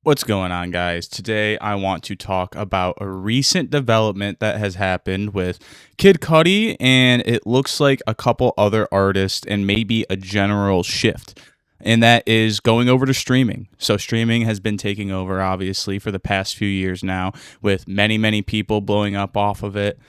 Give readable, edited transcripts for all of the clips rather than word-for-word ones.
What's going on, guys? Today I want to talk about a recent development that has happened with Kid Cudi, and it looks like a couple other artists, and maybe a general shift. And that is going over to streaming. So, streaming has been taking over, obviously, for the past few years now, with many, many people blowing up off of it.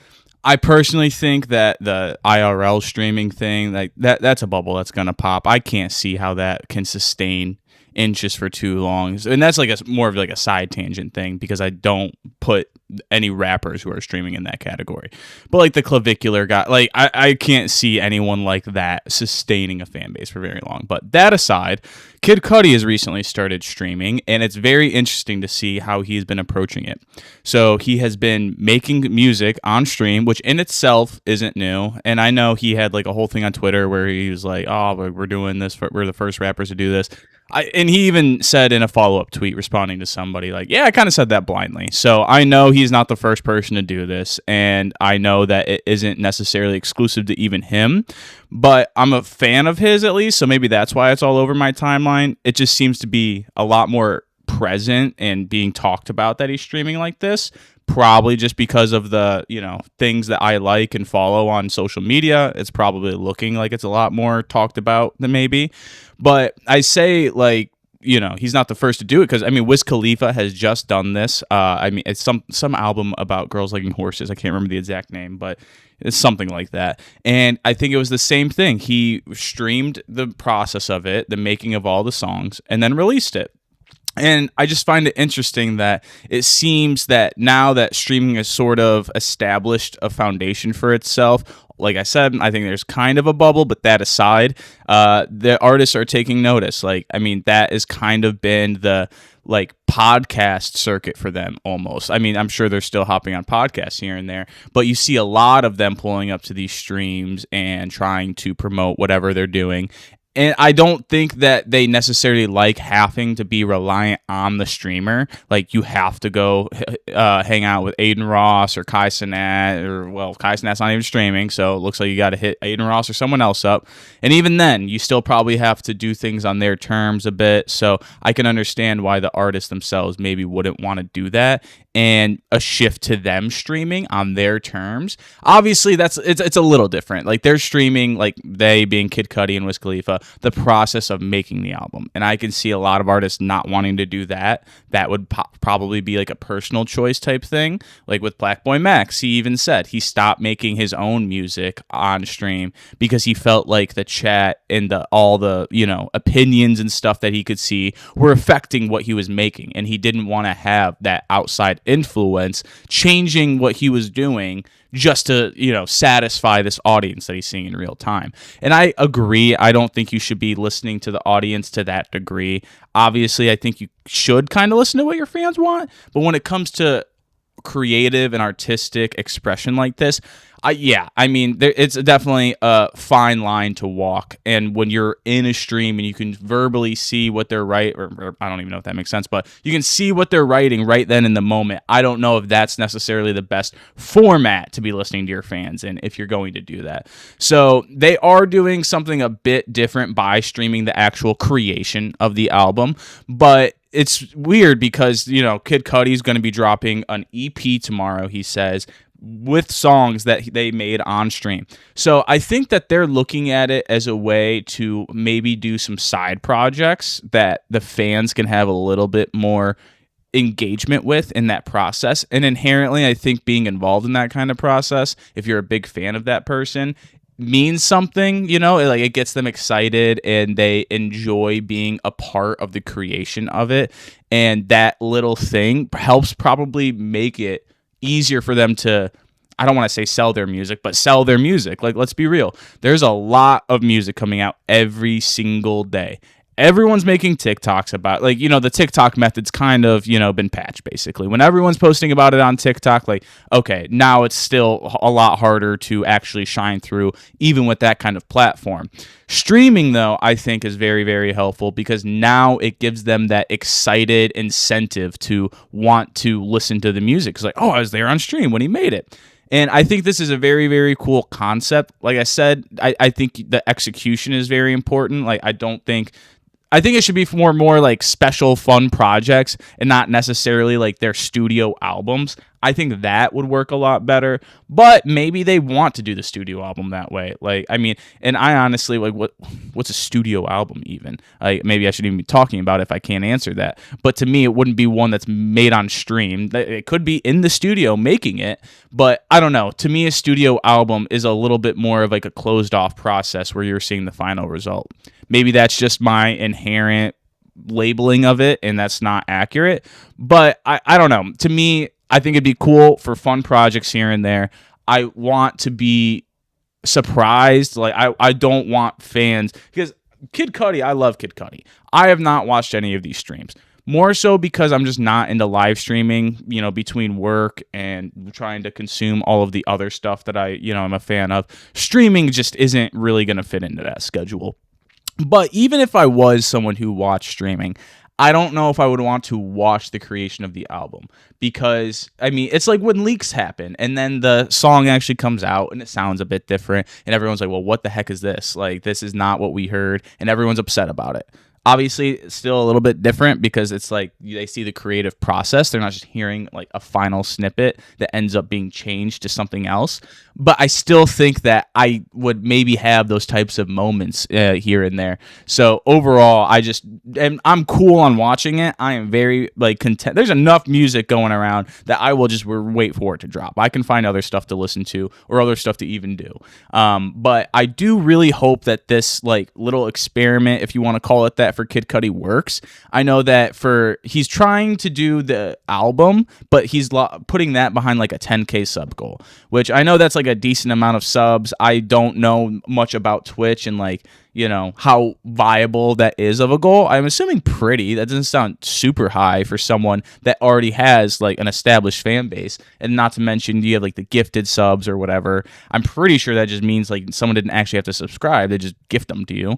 I personally think that the IRL streaming thing, like that's a bubble that's gonna pop. I can't see how that can sustain inches for too long, and that's like a more of like a side tangent thing because I don't put any rappers who are streaming in that category. But like the clavicular guy, like I can't see anyone like that sustaining a fan base for very long. But that aside, Kid Cudi has recently started streaming, and it's very interesting to see how he's been approaching it. So he has been making music on stream, which in itself isn't new. And I know he had like a whole thing on Twitter where he was like, "Oh, we're doing this. We're the first rappers to do this." And he even said in a follow-up tweet responding to somebody like, yeah, I kind of said that blindly. So I know he's not the first person to do this, and I know that it isn't necessarily exclusive to even him, but I'm a fan of his at least, so maybe that's why it's all over my timeline. It just seems to be a lot more present and being talked about that he's streaming like this, probably just because of the things that I like and follow on social media. It's probably looking like it's a lot more talked about than maybe. But I say, like, he's not the first to do it, because I mean Wiz Khalifa has just done this. I mean, it's some album about girls liking horses. I can't remember the exact name, but it's something like that. And I think it was the same thing. He streamed the process of it, the making of all the songs, and then released it. And I just find it interesting that it seems that now that streaming has sort of established a foundation for itself, like I said, I think there's kind of a bubble, but that aside, the artists are taking notice. Like, I mean, that has kind of been the like podcast circuit for them almost. I mean, I'm sure they're still hopping on podcasts here and there, but you see a lot of them pulling up to these streams and trying to promote whatever they're doing. And I don't think that they necessarily like having to be reliant on the streamer. Like, you have to go hang out with Aiden Ross or Kai Cenat, or, well, Kai Cenat's not even streaming, so it looks like you got to hit Aiden Ross or someone else up. And even then, you still probably have to do things on their terms a bit. So I can understand why the artists themselves maybe wouldn't want to do that, and a shift to them streaming on their terms. Obviously, it's a little different. Like, they're streaming, like they being Kid Cudi and Wiz Khalifa, the process of making the album. And I can see a lot of artists not wanting to do that. That would probably be like a personal choice type thing. Like with Black Boy Max, he even said he stopped making his own music on stream because he felt like the chat and all the opinions and stuff that he could see were affecting what he was making, and he didn't want to have that outside influence changing what he was doing just to satisfy this audience that he's seeing in real time. And I agree, I don't think you should be listening to the audience to that degree. Obviously, I think you should kind of listen to what your fans want, but when it comes to creative and artistic expression like this, I mean, it's definitely a fine line to walk. And when you're in a stream and you can verbally see what they're writing, or I don't even know if that makes sense, but you can see what they're writing right then in the moment. I don't know if that's necessarily the best format to be listening to your fans in, if you're going to do that. So they are doing something a bit different by streaming the actual creation of the album, but it's weird because, Kid Cudi's going to be dropping an EP tomorrow, he says, with songs that they made on stream. So I think that they're looking at it as a way to maybe do some side projects that the fans can have a little bit more engagement with in that process. And inherently, I think being involved in that kind of process, if you're a big fan of that person, means something, like it gets them excited and they enjoy being a part of the creation of it. And that little thing helps probably make it easier for them to, I don't want to say sell their music, but sell their music. Like, let's be real. There's a lot of music coming out every single day. Everyone's making TikToks about, like, the TikTok method's kind of, been patched, basically. When everyone's posting about it on TikTok, like, okay, now it's still a lot harder to actually shine through, even with that kind of platform. Streaming, though, I think is very, very helpful because now it gives them that excited incentive to want to listen to the music. It's like, oh, I was there on stream when he made it. And I think this is a very, very cool concept. Like I said, I think the execution is very important. Like, I think it should be for more like special fun projects and not necessarily like their studio albums. I think that would work a lot better, but maybe they want to do the studio album that way. Like, I mean, and I honestly like what's a studio album even? Like, maybe I shouldn't even be talking about it if I can't answer that. But to me, it wouldn't be one that's made on stream. It could be in the studio making it, but I don't know. To me, a studio album is a little bit more of like a closed off process where you're seeing the final result. Maybe that's just my inherent labeling of it, and that's not accurate. But I don't know. To me, I think it'd be cool for fun projects here and there. I want to be surprised. Like I don't want fans because Kid Cudi, I love Kid Cudi. I have not watched any of these streams. More so because I'm just not into live streaming, between work and trying to consume all of the other stuff that I'm a fan of. Streaming just isn't really going to fit into that schedule. But even if I was someone who watched streaming, I don't know if I would want to watch the creation of the album because, I mean, it's like when leaks happen and then the song actually comes out and it sounds a bit different and everyone's like, well, what the heck is this? Like, this is not what we heard, and everyone's upset about it. Obviously, it's still a little bit different because it's like they see the creative process. They're not just hearing like a final snippet that ends up being changed to something else. But I still think that I would maybe have those types of moments here and there. So overall, I'm cool on watching it. I am very like content. There's enough music going around that I will just wait for it to drop. I can find other stuff to listen to or other stuff to even do. But I do really hope that this like little experiment, if you want to call it that, for Kid Cudi works. I know that he's trying to do the album, but he's putting that behind like a 10K sub goal, which I know that's like a decent amount of subs. I don't know much about Twitch and like how viable that is of a goal. I'm assuming pretty. That doesn't sound super high for someone that already has like an established fan base. And not to mention you have like the gifted subs or whatever. I'm pretty sure that just means like someone didn't actually have to subscribe. They just gift them to you.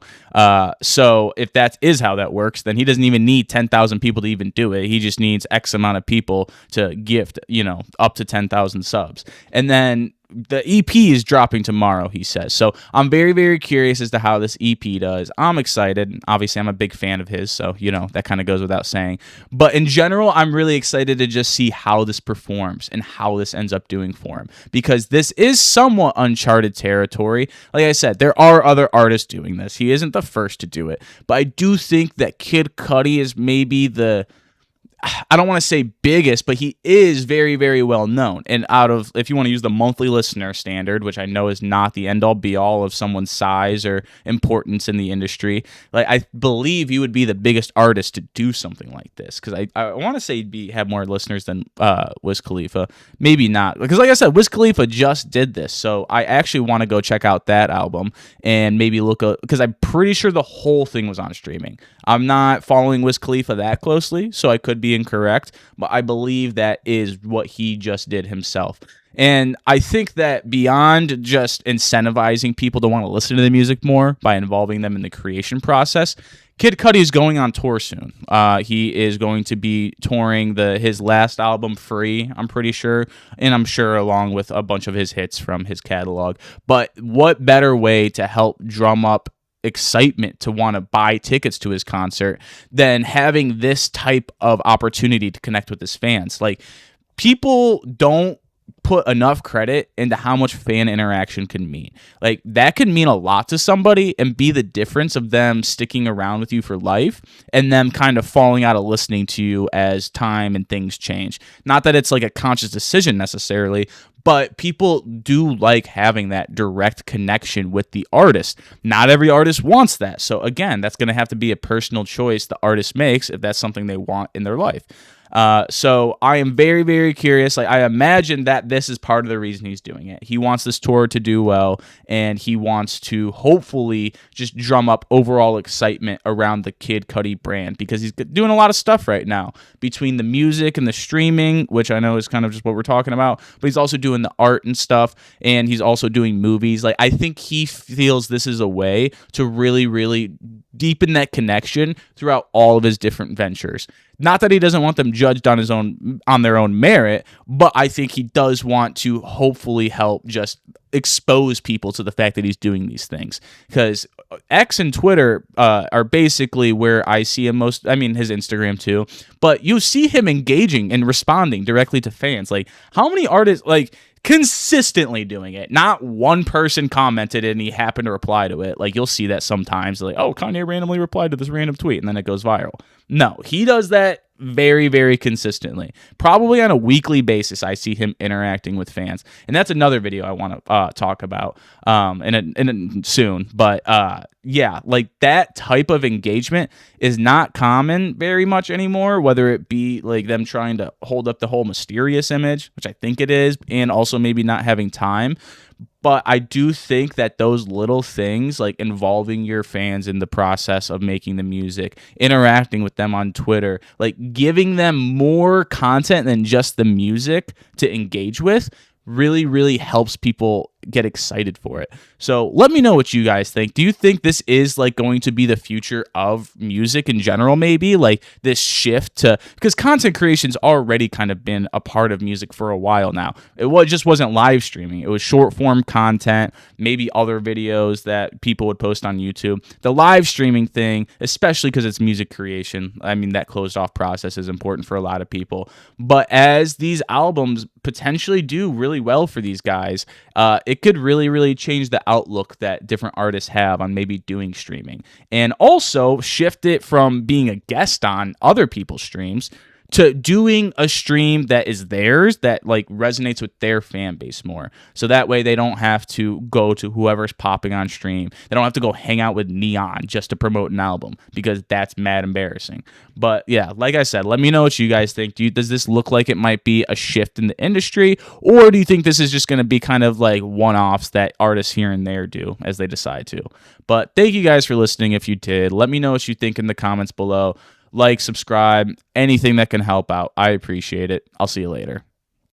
So if that is how that works, then he doesn't even need 10,000 people to even do it. He just needs X amount of people to gift, up to 10,000 subs. And then the EP is dropping tomorrow, he says. So I'm very, very curious as to how this EP does. I'm excited. Obviously, I'm a big fan of his, so, that kind of goes without saying. But in general, I'm really excited to just see how this performs and how this ends up doing for him. Because this is somewhat uncharted territory. Like I said, there are other artists doing this. He isn't the first to do it. But I do think that Kid Cudi is maybe I don't want to say biggest, but he is very, very well known. And if you want to use the monthly listener standard, which I know is not the end all be all of someone's size or importance in the industry, like I believe you would be the biggest artist to do something like this. Because I want to say he'd have more listeners than Wiz Khalifa. Maybe not. Because like I said, Wiz Khalifa just did this. So I actually want to go check out that album and maybe look up, because I'm pretty sure the whole thing was on streaming. I'm not following Wiz Khalifa that closely, so I could be incorrect, but I believe that is what he just did himself. And I think that beyond just incentivizing people to want to listen to the music more by involving them in the creation process, Kid Cudi is going on tour soon. He is going to be touring his last album, Free, I'm pretty sure, and I'm sure along with a bunch of his hits from his catalog. But what better way to help drum up excitement to want to buy tickets to his concert than having this type of opportunity to connect with his fans? Like, people don't put enough credit into how much fan interaction can mean. Like, that can mean a lot to somebody and be the difference of them sticking around with you for life and them kind of falling out of listening to you as time and things change. Not that it's like a conscious decision necessarily, but people do like having that direct connection with the artist. Not every artist wants that. So again, that's going to have to be a personal choice the artist makes if that's something they want in their life. So I am very, very curious. Like, I imagine that this is part of the reason he's doing it. He wants this tour to do well, and he wants to hopefully just drum up overall excitement around the Kid Cudi brand, because he's doing a lot of stuff right now between the music and the streaming, which I know is kind of just what we're talking about, but he's also doing the art and stuff, and he's also doing movies. Like, I think he feels this is a way to really, really deepen that connection throughout all of his different ventures. Not that he doesn't want them judged on their own merit, but I think he does want to hopefully help just expose people to the fact that he's doing these things, because X and Twitter are basically where I see him most. I mean, his Instagram too, but you see him engaging and responding directly to fans. Like, how many artists consistently doing it? Not one person commented and he happened to reply to it. Like, you'll see that sometimes, like, oh, Kanye randomly replied to this random tweet, and then it goes viral. No, he does that very, very consistently. Probably on a weekly basis, I see him interacting with fans, and that's another video I want to talk about soon. But yeah, like, that type of engagement is not common very much anymore. Whether it be like them trying to hold up the whole mysterious image, which I think it is, and also maybe not having time. But I do think that those little things, like involving your fans in the process of making the music, interacting with them on Twitter, like giving them more content than just the music to engage with, really, really helps people get excited for it. So let me know what you guys think. Do you think this is like going to be the future of music in general? Maybe like this shift to, because content creation's already kind of been a part of music for a while now. Just wasn't live streaming. It was short form content, maybe other videos that people would post on YouTube. The live streaming thing, especially because it's music creation, I mean, that closed off process is important for a lot of people. But as these albums potentially do really well for these guys, it could really, really change the outlook that different artists have on maybe doing streaming, and also shift it from being a guest on other people's streams to doing a stream that is theirs, that like resonates with their fan base more. So that way they don't have to go to whoever's popping on stream. They don't have to go hang out with Neon just to promote an album, because that's mad embarrassing. But yeah, like I said, let me know what you guys think. Does this look like it might be a shift in the industry, or do you think this is just going to be kind of like one-offs that artists here and there do as they decide to? But thank you guys for listening. If you did, let me know what you think in the comments below. Like, subscribe, anything that can help out. I appreciate it. I'll see you later.